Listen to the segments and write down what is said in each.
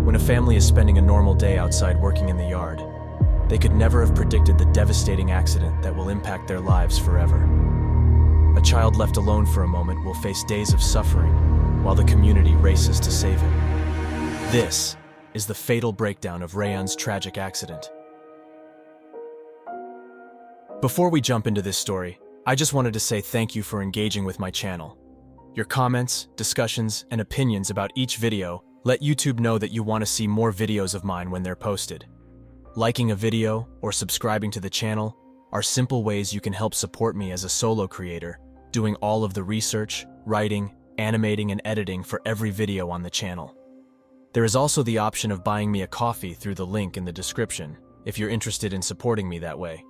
When a family is spending a normal day outside working in the yard, they could never have predicted the devastating accident that will impact their lives forever. A child left alone for a moment will face days of suffering while the community races to save him. This is the fatal breakdown of Rayan's tragic accident. Before we jump into this story, I just wanted to say thank you for engaging with my channel. Your comments, discussions, and opinions about each video let YouTube know that you want to see more videos of mine when they're posted. Liking a video or subscribing to the channel are simple ways you can help support me as a solo creator, doing all of the research, writing, animating, and editing for every video on the channel. There is also the option of buying me a coffee through the link in the description if you're interested in supporting me that way.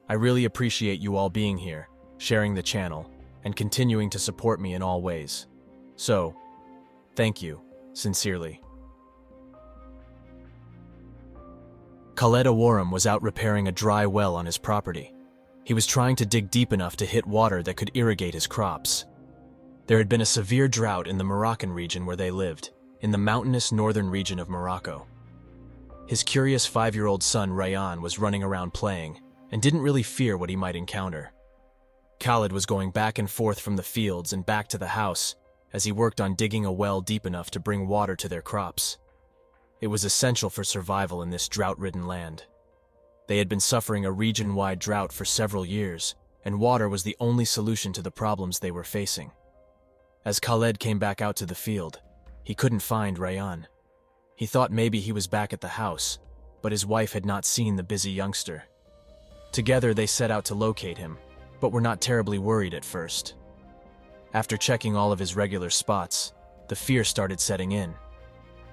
I really appreciate you all being here, sharing the channel, and continuing to support me in all ways. So, thank you, sincerely. Rayan Aourram was out repairing a dry well on his property. He was trying to dig deep enough to hit water that could irrigate his crops. There had been a severe drought in the Moroccan region where they lived, in the mountainous northern region of Morocco. His curious 5-year-old son Rayan was running around playing and didn't really fear what he might encounter. Khaled was going back and forth from the fields and back to the house as he worked on digging a well deep enough to bring water to their crops. It was essential for survival in this drought-ridden land. They had been suffering a region-wide drought for several years, and water was the only solution to the problems they were facing. As Khaled came back out to the field, he couldn't find Rayan. He thought maybe he was back at the house, but his wife had not seen the busy youngster. Together they set out to locate him, but were not terribly worried at first. After checking all of his regular spots, the fear started setting in.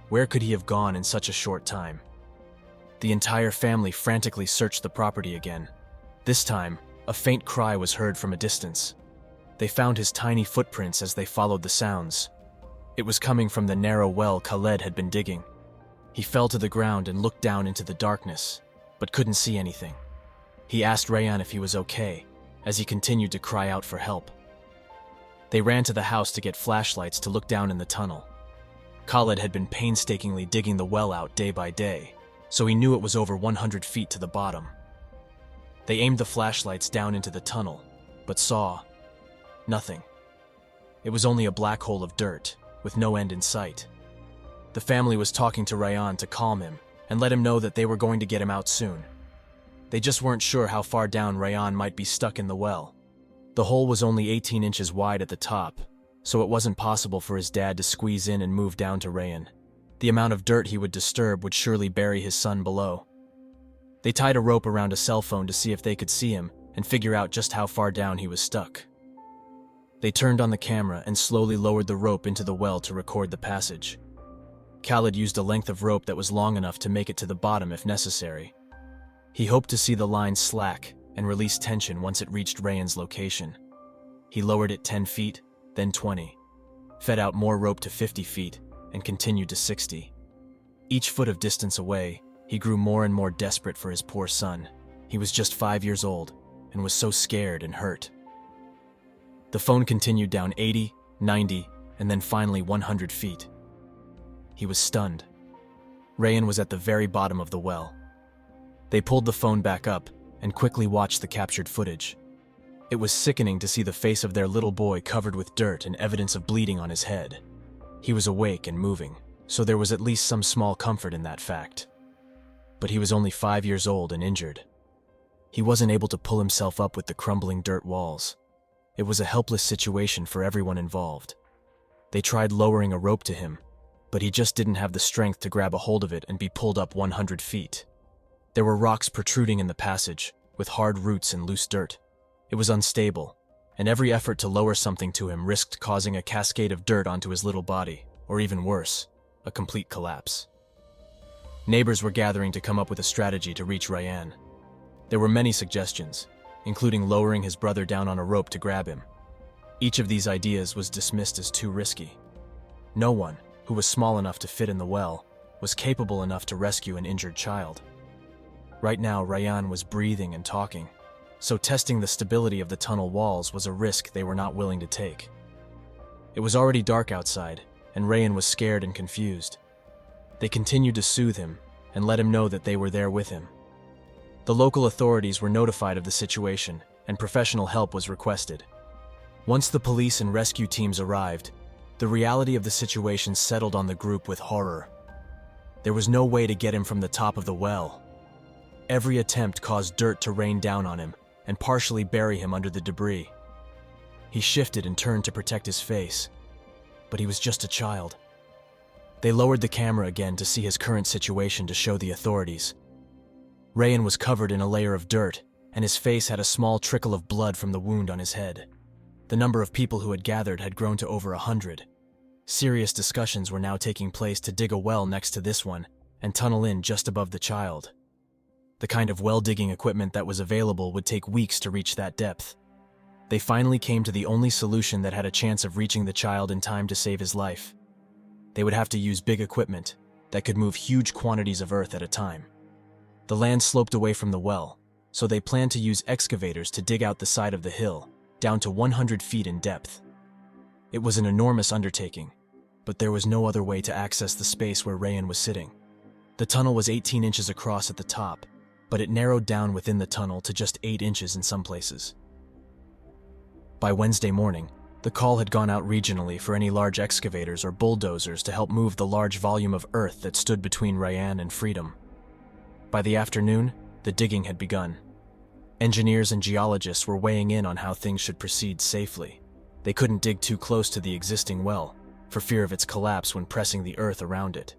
Where could he have gone in such a short time? The entire family frantically searched the property again. This time, a faint cry was heard from a distance. They found his tiny footprints as they followed the sounds. It was coming from the narrow well Khaled had been digging. He fell to the ground and looked down into the darkness, but couldn't see anything. He asked Rayan if he was okay, as he continued to cry out for help. They ran to the house to get flashlights to look down in the tunnel. Khaled had been painstakingly digging the well out day by day, so he knew it was over 100 feet to the bottom. They aimed the flashlights down into the tunnel, but saw nothing. It was only a black hole of dirt, with no end in sight. The family was talking to Rayan to calm him and let him know that they were going to get him out soon. They just weren't sure how far down Rayan might be stuck in the well. The hole was only 18 inches wide at the top, so it wasn't possible for his dad to squeeze in and move down to Rayan. The amount of dirt he would disturb would surely bury his son below. They tied a rope around a cell phone to see if they could see him and figure out just how far down he was stuck. They turned on the camera and slowly lowered the rope into the well to record the passage. Khaled used a length of rope that was long enough to make it to the bottom if necessary. He hoped to see the line slack and release tension once it reached Rayan's location. He lowered it 10 feet, then 20, fed out more rope to 50 feet, and continued to 60. Each foot of distance away, he grew more and more desperate for his poor son. He was just 5 years old and was so scared and hurt. The phone continued down 80, 90, and then finally 100 feet. He was stunned. Rayan was at the very bottom of the well. They pulled the phone back up and quickly watched the captured footage. It was sickening to see the face of their little boy covered with dirt and evidence of bleeding on his head. He was awake and moving, so there was at least some small comfort in that fact. But he was only 5 years old and injured. He wasn't able to pull himself up with the crumbling dirt walls. It was a helpless situation for everyone involved. They tried lowering a rope to him, but he just didn't have the strength to grab a hold of it and be pulled up 100 feet. There were rocks protruding in the passage, with hard roots and loose dirt. It was unstable, and every effort to lower something to him risked causing a cascade of dirt onto his little body, or even worse, a complete collapse. Neighbors were gathering to come up with a strategy to reach Rayan. There were many suggestions, including lowering his brother down on a rope to grab him. Each of these ideas was dismissed as too risky. No one, who was small enough to fit in the well, was capable enough to rescue an injured child. Right now, Rayan was breathing and talking, so testing the stability of the tunnel walls was a risk they were not willing to take. It was already dark outside, and Rayan was scared and confused. They continued to soothe him and let him know that they were there with him. The local authorities were notified of the situation, and professional help was requested. Once the police and rescue teams arrived, the reality of the situation settled on the group with horror. There was no way to get him from the top of the well. Every attempt caused dirt to rain down on him and partially bury him under the debris. He shifted and turned to protect his face, but he was just a child. They lowered the camera again to see his current situation to show the authorities. Rayan was covered in a layer of dirt, and his face had a small trickle of blood from the wound on his head. The number of people who had gathered had grown to over 100. Serious discussions were now taking place to dig a well next to this one and tunnel in just above the child. The kind of well-digging equipment that was available would take weeks to reach that depth. They finally came to the only solution that had a chance of reaching the child in time to save his life. They would have to use big equipment that could move huge quantities of earth at a time. The land sloped away from the well, so they planned to use excavators to dig out the side of the hill, down to 100 feet in depth. It was an enormous undertaking, but there was no other way to access the space where Rayan was sitting. The tunnel was 18 inches across at the top, but it narrowed down within the tunnel to just 8 inches in some places. By Wednesday morning, the call had gone out regionally for any large excavators or bulldozers to help move the large volume of earth that stood between Rayan and freedom. By the afternoon, the digging had begun. Engineers and geologists were weighing in on how things should proceed safely. They couldn't dig too close to the existing well, for fear of its collapse when pressing the earth around it.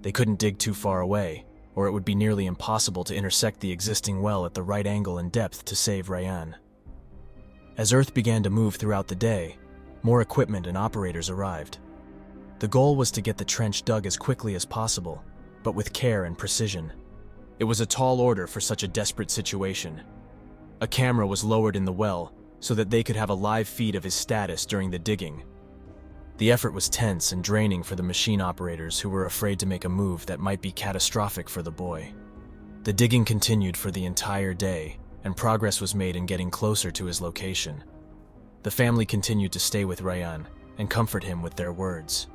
They couldn't dig too far away, or it would be nearly impossible to intersect the existing well at the right angle and depth to save Rayan. As earth began to move throughout the day, more equipment and operators arrived. The goal was to get the trench dug as quickly as possible, but with care and precision. It was a tall order for such a desperate situation. A camera was lowered in the well so that they could have a live feed of his status during the digging. The effort was tense and draining for the machine operators who were afraid to make a move that might be catastrophic for the boy. The digging continued for the entire day, and progress was made in getting closer to his location. The family continued to stay with Rayan and comfort him with their words.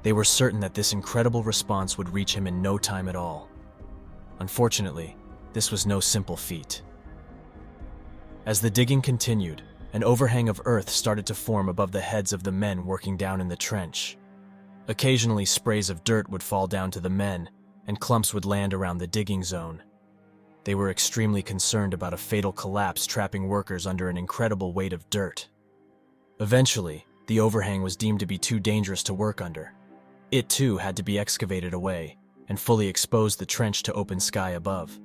They were certain that this incredible response would reach him in no time at all. Unfortunately, this was no simple feat. As the digging continued, an overhang of earth started to form above the heads of the men working down in the trench. Occasionally, sprays of dirt would fall down to the men, and clumps would land around the digging zone. They were extremely concerned about a fatal collapse trapping workers under an incredible weight of dirt. Eventually, the overhang was deemed to be too dangerous to work under. It too had to be excavated away and fully expose the trench to open sky above.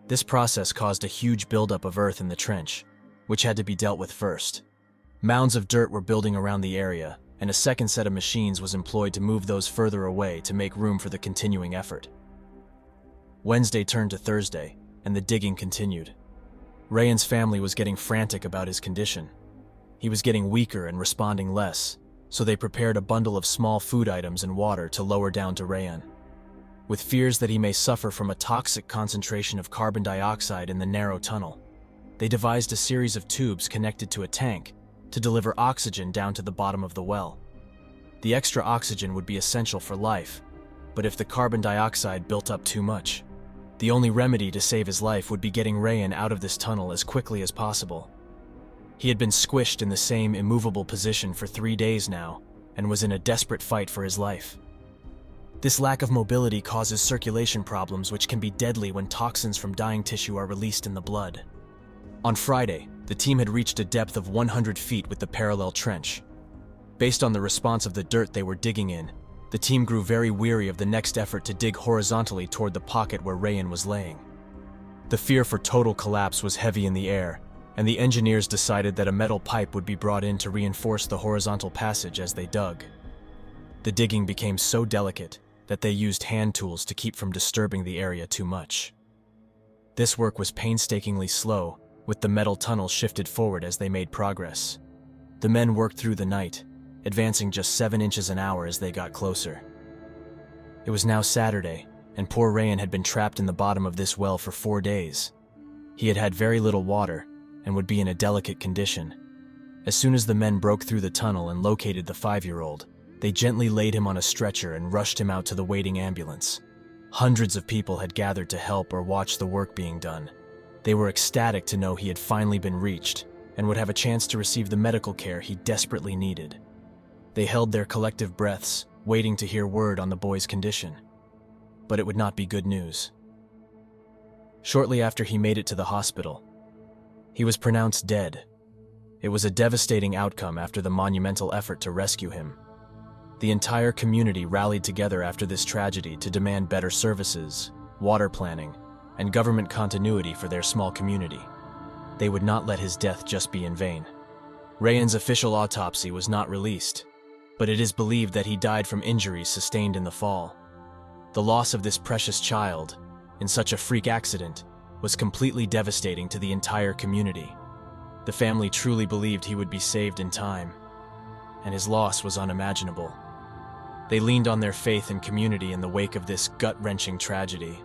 This process caused a huge buildup of earth in the trench, which had to be dealt with first. Mounds of dirt were building around the area, and a second set of machines was employed to move those further away to make room for the continuing effort. Wednesday turned to Thursday, and the digging continued. Rayan's family was getting frantic about his condition. He was getting weaker and responding less, so they prepared a bundle of small food items and water to lower down to Rayan. With fears that he may suffer from a toxic concentration of carbon dioxide in the narrow tunnel, they devised a series of tubes connected to a tank to deliver oxygen down to the bottom of the well. The extra oxygen would be essential for life, but if the carbon dioxide built up too much, the only remedy to save his life would be getting Rayan out of this tunnel as quickly as possible. He had been squished in the same immovable position for 3 days now and was in a desperate fight for his life. This lack of mobility causes circulation problems which can be deadly when toxins from dying tissue are released in the blood. On Friday, the team had reached a depth of 100 feet with the parallel trench. Based on the response of the dirt they were digging in, the team grew very weary of the next effort to dig horizontally toward the pocket where Rayan was laying. The fear for total collapse was heavy in the air, and the engineers decided that a metal pipe would be brought in to reinforce the horizontal passage as they dug. The digging became so delicate that they used hand tools to keep from disturbing the area too much. This work was painstakingly slow, with the metal tunnel shifted forward as they made progress. The men worked through the night, advancing just 7 inches an hour as they got closer. It was now Saturday, and poor Rayan had been trapped in the bottom of this well for 4 days. He had had very little water and would be in a delicate condition. As soon as the men broke through the tunnel and located the 5-year-old, They gently laid him on a stretcher and rushed him out to the waiting ambulance. Hundreds of people had gathered to help or watch the work being done. They were ecstatic to know he had finally been reached and would have a chance to receive the medical care he desperately needed. They held their collective breaths, waiting to hear word on the boy's condition. But it would not be good news. Shortly after he made it to the hospital, he was pronounced dead. It was a devastating outcome after the monumental effort to rescue him. The entire community rallied together after this tragedy to demand better services, water planning, and government continuity for their small community. They would not let his death just be in vain. Rayan's official autopsy was not released, but it is believed that he died from injuries sustained in the fall. The loss of this precious child, in such a freak accident, was completely devastating to the entire community. The family truly believed he would be saved in time, and his loss was unimaginable. They leaned on their faith and community in the wake of this gut-wrenching tragedy.